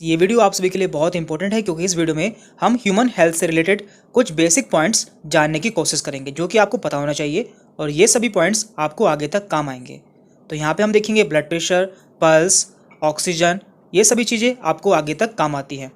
ये वीडियो आप सभी के लिए बहुत इंपॉर्टेंट है क्योंकि इस वीडियो में हम ह्यूमन हेल्थ से रिलेटेड कुछ बेसिक पॉइंट्स जानने की कोशिश करेंगे जो कि आपको पता होना चाहिए और ये सभी पॉइंट्स आपको आगे तक काम आएंगे। तो यहाँ पे हम देखेंगे ब्लड प्रेशर, पल्स, ऑक्सीजन, ये सभी चीज़ें आपको आगे तक काम आती हैं।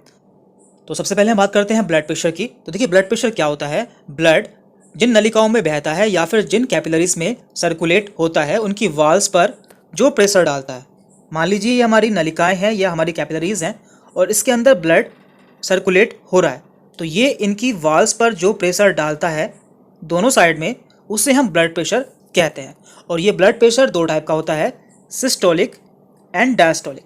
तो सबसे पहले हम बात करते हैं ब्लड प्रेशर की। तो देखिए ब्लड प्रेशर क्या होता है। ब्लड जिन नलिकाओं में बहता है या फिर जिन कैपिलरीज में सर्कुलेट होता है उनकी वॉल्स पर जो प्रेशर डालता है। मान लीजिए ये हमारी नलिकाएं हैं या हमारी कैपिलरीज हैं और इसके अंदर ब्लड सर्कुलेट हो रहा है, तो ये इनकी वॉल्स पर जो प्रेशर डालता है दोनों साइड में, उसे हम ब्लड प्रेशर कहते हैं। और ये ब्लड प्रेशर दो टाइप का होता है, सिस्टोलिक एंड डायस्टोलिक।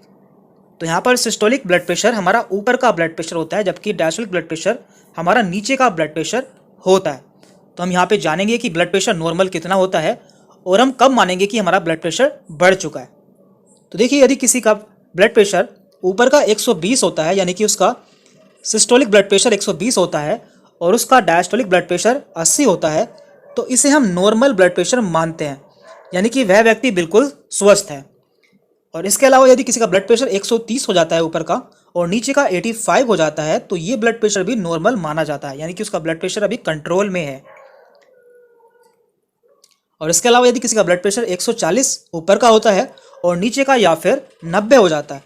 तो यहाँ पर सिस्टोलिक ब्लड प्रेशर हमारा ऊपर का ब्लड प्रेशर होता है, जबकि डायस्टोलिक ब्लड प्रेशर हमारा नीचे का ब्लड प्रेशर होता है। तो हम यहाँ पे जानेंगे कि ब्लड प्रेशर नॉर्मल कितना होता है और हम कब मानेंगे कि हमारा ब्लड प्रेशर बढ़ चुका है। तो देखिए यदि किसी का ब्लड प्रेशर ऊपर का 120 होता है, यानी कि उसका सिस्टोलिक ब्लड प्रेशर 120 होता है और उसका डायस्टोलिक ब्लड प्रेशर 80 होता है, तो इसे हम नॉर्मल ब्लड प्रेशर मानते हैं, यानी कि वह व्यक्ति बिल्कुल स्वस्थ है। और इसके अलावा यदि किसी का ब्लड प्रेशर 130 हो जाता है ऊपर का और नीचे का 85 हो जाता है, तो ये ब्लड प्रेशर भी नॉर्मल माना जाता है, यानी कि उसका ब्लड प्रेशर अभी कंट्रोल में है। और इसके अलावा यदि किसी का ब्लड प्रेशर 140 ऊपर का होता है और नीचे का या फिर 90 हो जाता है,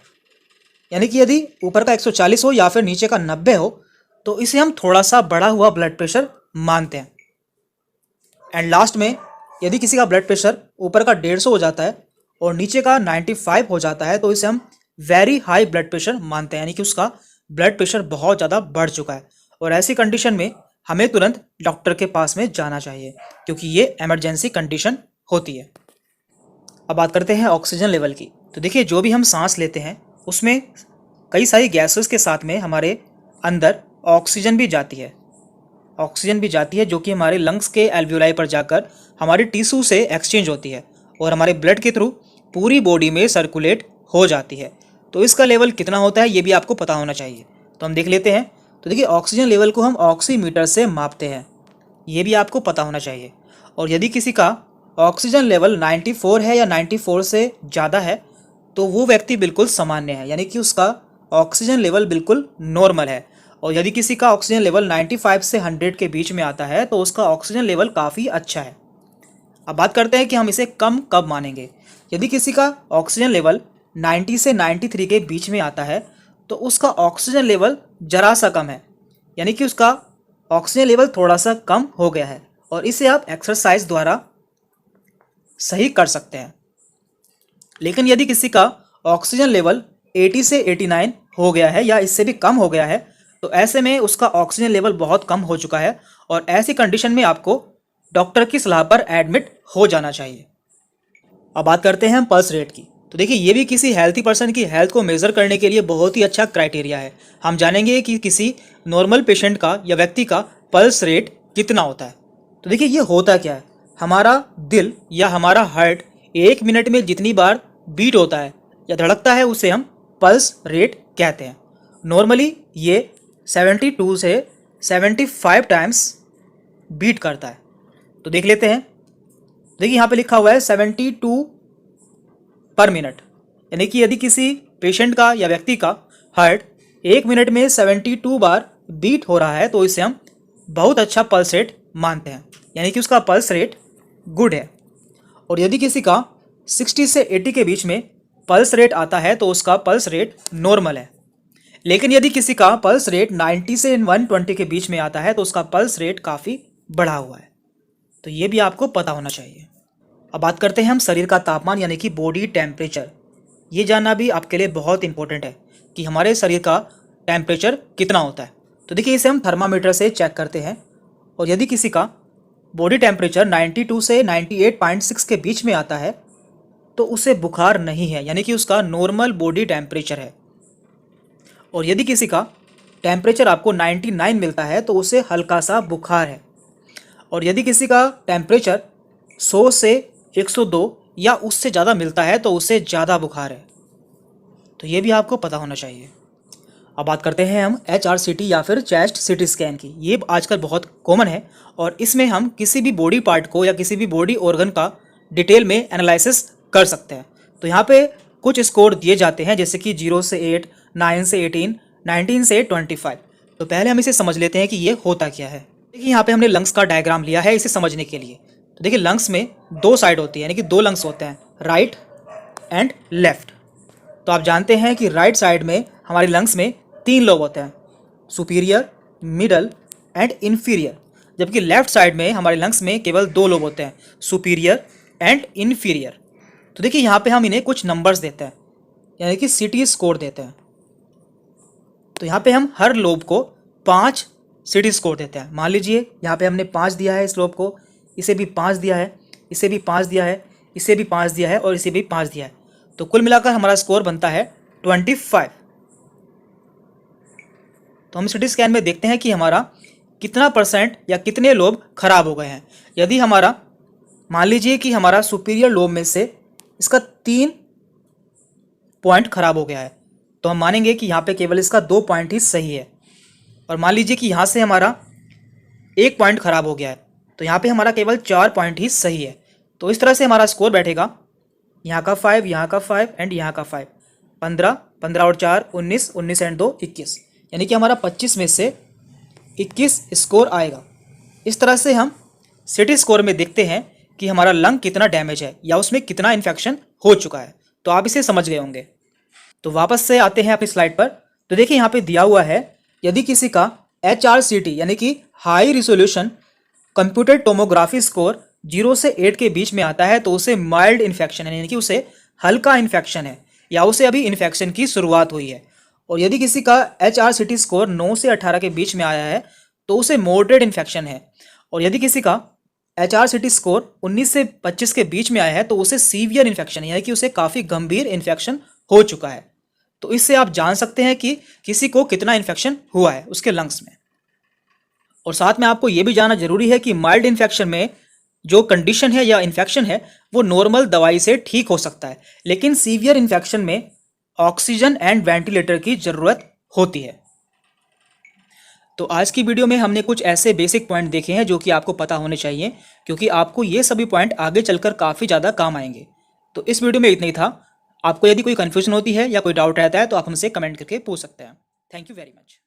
यानी कि यदि ऊपर का 140 हो या फिर नीचे का 90 हो, तो इसे हम थोड़ा सा बढ़ा हुआ ब्लड प्रेशर मानते हैं। एंड लास्ट में यदि किसी का ब्लड प्रेशर ऊपर का 150 हो जाता है और नीचे का 95 हो जाता है, तो इसे हम वेरी हाई ब्लड प्रेशर मानते हैं, यानी कि उसका ब्लड प्रेशर बहुत ज़्यादा बढ़ चुका है। और ऐसी कंडीशन में हमें तुरंत डॉक्टर के पास में जाना चाहिए क्योंकि ये इमरजेंसी कंडीशन होती है। अब बात करते हैं ऑक्सीजन लेवल की। तो देखिए जो भी हम सांस लेते हैं उसमें कई सारी गैसेस के साथ में हमारे अंदर ऑक्सीजन भी जाती है जो कि हमारे लंग्स के एल्वियोलाई पर जाकर हमारी टिश्यू से एक्सचेंज होती है और हमारे ब्लड के थ्रू पूरी बॉडी में सर्कुलेट हो जाती है। तो इसका लेवल कितना होता है ये भी आपको पता होना चाहिए। तो हम देख लेते हैं। तो देखिए ऑक्सीजन लेवल को हम ऑक्सीमीटर से मापते हैं, ये भी आपको पता होना चाहिए। और यदि किसी का ऑक्सीजन लेवल 94 है या 94 से ज़्यादा है, तो वो व्यक्ति बिल्कुल सामान्य है, यानी कि उसका ऑक्सीजन लेवल बिल्कुल नॉर्मल है। और यदि किसी का ऑक्सीजन लेवल 95 से 100 के बीच में आता है, तो उसका ऑक्सीजन लेवल काफ़ी अच्छा है। अब बात करते हैं कि हम इसे कम कब मानेंगे। यदि किसी का ऑक्सीजन लेवल 90 से 93 के बीच में आता है, तो उसका ऑक्सीजन लेवल जरा सा कम है, यानी कि उसका ऑक्सीजन लेवल थोड़ा सा कम हो गया है और इसे आप एक्सरसाइज द्वारा सही कर सकते हैं। लेकिन यदि किसी का ऑक्सीजन लेवल 80 से 89 हो गया है या इससे भी कम हो गया है, तो ऐसे में उसका ऑक्सीजन लेवल बहुत कम हो चुका है और ऐसी कंडीशन में आपको डॉक्टर की सलाह पर एडमिट हो जाना चाहिए। अब बात करते हैं हम पल्स रेट की। तो देखिए ये भी किसी हेल्थी पर्सन की हेल्थ को मेज़र करने के लिए बहुत ही अच्छा क्राइटेरिया है। हम जानेंगे कि किसी नॉर्मल पेशेंट का या व्यक्ति का पल्स रेट कितना होता है। तो देखिए ये होता क्या है, हमारा दिल या हमारा हार्ट 1 मिनट में जितनी बार बीट होता है या धड़कता है उसे हम पल्स रेट कहते हैं। नॉर्मली ये 72 से 75 टाइम्स बीट करता है। तो देख लेते हैं। देखिए यहाँ पे लिखा हुआ है 72 पर मिनट, यानी कि यदि किसी पेशेंट का या व्यक्ति का हार्ट 1 मिनट में 72 बार बीट हो रहा है, तो इसे हम बहुत अच्छा पल्स रेट मानते हैं, यानी कि उसका पल्स रेट गुड है। और यदि किसी का 60 से 80 के बीच में पल्स रेट आता है, तो उसका पल्स रेट नॉर्मल है। लेकिन यदि किसी का पल्स रेट 90 से 120 के बीच में आता है, तो उसका पल्स रेट काफ़ी बढ़ा हुआ है। तो ये भी आपको पता होना चाहिए। अब बात करते हैं हम शरीर का तापमान, यानी कि बॉडी टेम्परेचर। ये जानना भी आपके लिए बहुत इंपॉर्टेंट है कि हमारे शरीर का टेम्परेचर कितना होता है। तो देखिए इसे हम थर्मामीटर से चेक करते हैं और यदि किसी का बॉडी टेम्परेचर 92 से 98.6 के बीच में आता है, तो उसे बुखार नहीं है, यानी कि उसका नॉर्मल बॉडी टेम्परेचर है। और यदि किसी का टेम्परेचर आपको 99 मिलता है, तो उसे हल्का सा बुखार है। और यदि किसी का टेम्परेचर 100 से 102 या उससे ज़्यादा मिलता है, तो उसे ज़्यादा बुखार है। तो ये भी आपको पता होना चाहिए। अब बात करते हैं हम HRCT या फिर चेस्ट सीटी स्कैन की। ये आजकल बहुत कॉमन है और इसमें हम किसी भी बॉडी पार्ट को या किसी भी बॉडी ऑर्गन का डिटेल में एनालिसिस कर सकते हैं। तो यहाँ पे कुछ स्कोर दिए जाते हैं, जैसे कि 0 से 8, 9 से 18, 19 से 25। तो पहले हम इसे समझ लेते हैं कि ये होता क्या है। देखिए यहाँ पे हमने लंग्स का डायग्राम लिया है इसे समझने के लिए। तो देखिए लंग्स में दो साइड होती है, यानी कि दो लंग्स होते हैं, राइट एंड लेफ्ट। तो आप जानते हैं कि राइट साइड में हमारे लंग्स में 3 लोब होते हैं, सुपीरियर, मिडल एंड इन्फीरियर। जबकि लेफ्ट साइड में हमारे लंग्स में केवल 2 लोब होते हैं, सुपीरियर एंड इन्फीरियर। तो देखिए यहाँ पे हम इन्हें कुछ नंबर्स देते हैं, यानी कि सीटी स्कोर देते हैं। तो यहाँ पे हम हर लोब को 5 सीटी स्कोर देते हैं। मान लीजिए यहाँ पे हमने 5 दिया है इस लोब को, इसे भी 5 दिया है, इसे भी 5 दिया है, इसे भी 5 दिया है और इसे भी 5 दिया है। तो कुल मिलाकर हमारा स्कोर बनता है 25। तो हम सिटी स्कैन में देखते हैं कि हमारा कितना परसेंट या कितने लोब खराब हो गए हैं। यदि हमारा मान लीजिए कि हमारा सुपीरियर लोब में से इसका 3 पॉइंट खराब हो गया है, तो हम मानेंगे कि यहाँ पे केवल इसका 2 पॉइंट ही सही है। और मान लीजिए कि यहाँ से हमारा 1 पॉइंट खराब हो गया है, तो यहाँ पे हमारा केवल 4 पॉइंट ही सही है। तो इस तरह से हमारा स्कोर बैठेगा, यहाँ का 5, यहाँ का 5 एंड यहाँ का 5, 15, 15 और 4 19, 19 एंड 2 21, यानी कि हमारा 25 में से 21 स्कोर आएगा। इस तरह से हम सिटी स्कोर में देखते हैं कि हमारा लंग कितना डैमेज है या उसमें कितना इन्फेक्शन हो चुका है। तो आप इसे समझ गए होंगे। तो वापस से आते हैं अपनी स्लाइड पर। तो देखिए यहाँ पे दिया हुआ है, यदि किसी का HRCT यानी कि high resolution computer tomography score 0 से 8 के बीच में आता है, तो उसे माइल्ड इन्फेक्शन है, यानी कि उसे हल्का इन्फेक्शन है या उसे अभी इन्फेक्शन की शुरुआत हुई है। और यदि किसी का HRCT स्कोर 9 से 18 के बीच में आया है, तो उसे मॉडरेट इन्फेक्शन है। और यदि किसी का HRCT स्कोर 19 से 25 के बीच में आया है, तो उसे सीवियर इन्फेक्शन है, यानी कि उसे काफ़ी गंभीर इन्फेक्शन हो चुका है। तो इससे आप जान सकते हैं कि किसी को कितना इन्फेक्शन हुआ है उसके लंग्स में। और साथ में आपको यह भी जानना जरूरी है कि माइल्ड इन्फेक्शन में जो कंडीशन है या इन्फेक्शन है वो नॉर्मल दवाई से ठीक हो सकता है, लेकिन सीवियर इन्फेक्शन में ऑक्सीजन एंड वेंटिलेटर की ज़रूरत होती है। तो आज की वीडियो में हमने कुछ ऐसे बेसिक पॉइंट देखे हैं जो कि आपको पता होने चाहिए, क्योंकि आपको ये सभी पॉइंट आगे चलकर काफ़ी ज़्यादा काम आएंगे। तो इस वीडियो में इतना ही था। आपको यदि कोई कन्फ्यूजन होती है या कोई डाउट रहता है तो आप हमसे कमेंट करके पूछ सकते हैं। Thank you very much.